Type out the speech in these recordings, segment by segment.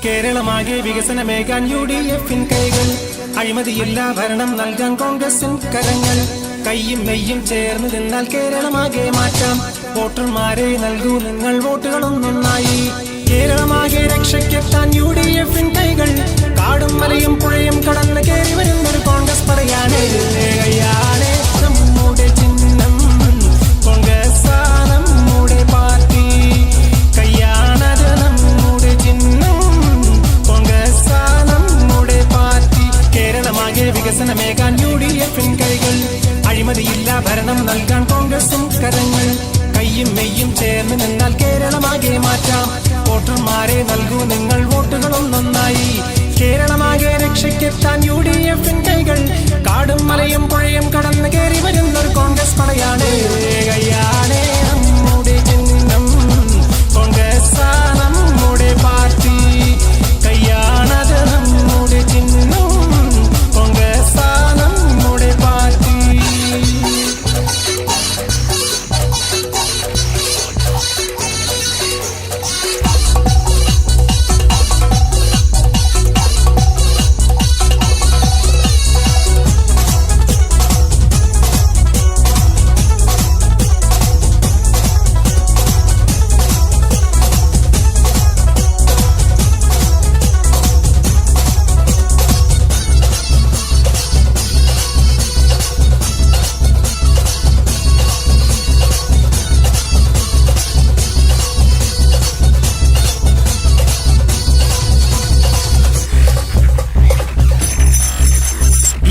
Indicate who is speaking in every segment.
Speaker 1: കേരളമാകെ വികസനമേകാൻ UDF-ൻ കൈകൾ, അഴിമതിയില്ല ഭരണം നൽകാൻ കോൺഗ്രസിൻ കരങ്ങൾ. കയ്യും മെയ്യും ചേർന്ന് നിന്നാൽ കേരളമാകെ മാറ്റാം. വോട്ടർമാരെ നൽകൂ നിങ്ങൾ വോട്ടുകളൊന്നൊന്നായി. കേരളമാകെ രക്ഷയ്ക്കെത്താൻ UDF-ൻ കൈകൾ, കാടും മലയും പുഴയും കടന്ന് കയറി വരുന്നൊരു കോൺഗ്രസ് പടയാണ്. നമ്മുടെ ചിഹ്നം കോൺഗ്രസ്, നമ്മുടെ പാർട്ടി. കയ്യാണത് നമ്മുടെ ചിഹ്നം കോൺഗ്രസ്, നമ്മുടെ പാർട്ടി. കേരളമാകെ വികസനമേകാൻ UDF-ൻ കൈകൾ, അഴിമതിയില്ല ഭരണം നൽകാൻ കോൺഗ്രസും കരങ്ങൾ. കയ്യും മെയ്യും ചേർന്ന് നിന്നാൽ കേരളമാകെ മാറ്റാം. വോട്ടർമാരെ നൽകൂ നിങ്ങൾ വോട്ടുകളൊന്നൊന്നായി. കേരളമാകെ രക്ഷയ്ക്കെത്താൻ UDF-ൻ കൈകൾ, കാടും മലയും പുഴയും കടന്ന് കയറി വരുന്നൊരു കോൺഗ്രസ് പടയാണ്. കയ്യാണേ നമ്മുടെ ചിഹ്നം കോൺഗ്രസ്, നമ്മുടെ പാർട്ടി. കയ്യാണത് നമ്മുടെ ചിഹ്നം കോൺഗ്രസ്, നമ്മുടെ പാർട്ടി.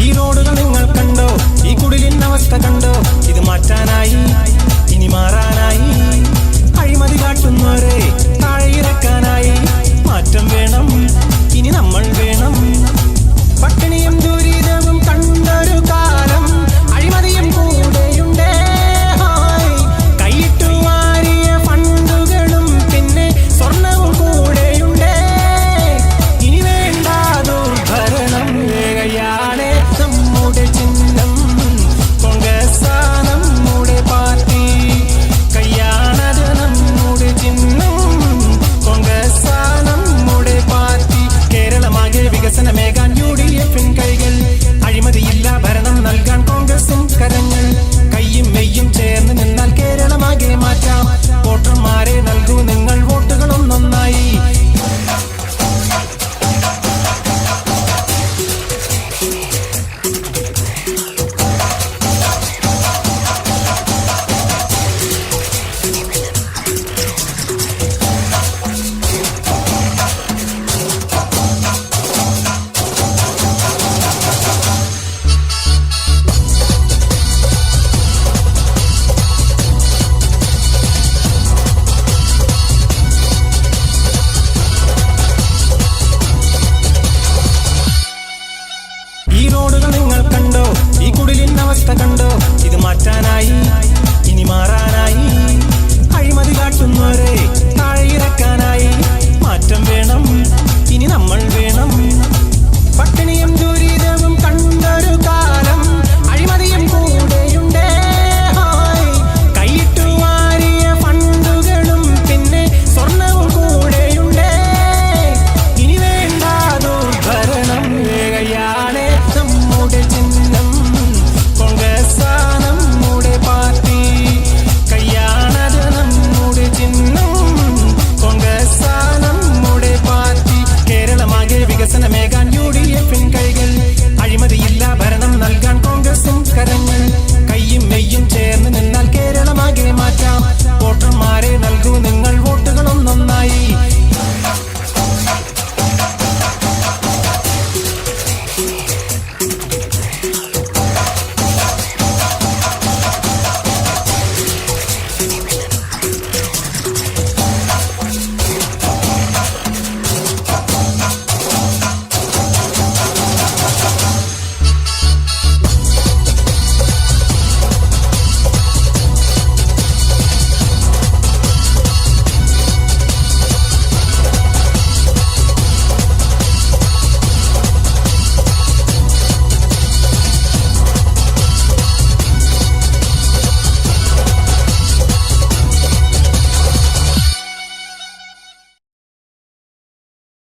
Speaker 1: ഈ റോഡുകൾ നിങ്ങൾ കണ്ടോ? ഈ കുടിലിൻ അവസ്ഥ കണ്ടോ? ഇത് മാറ്റാനായി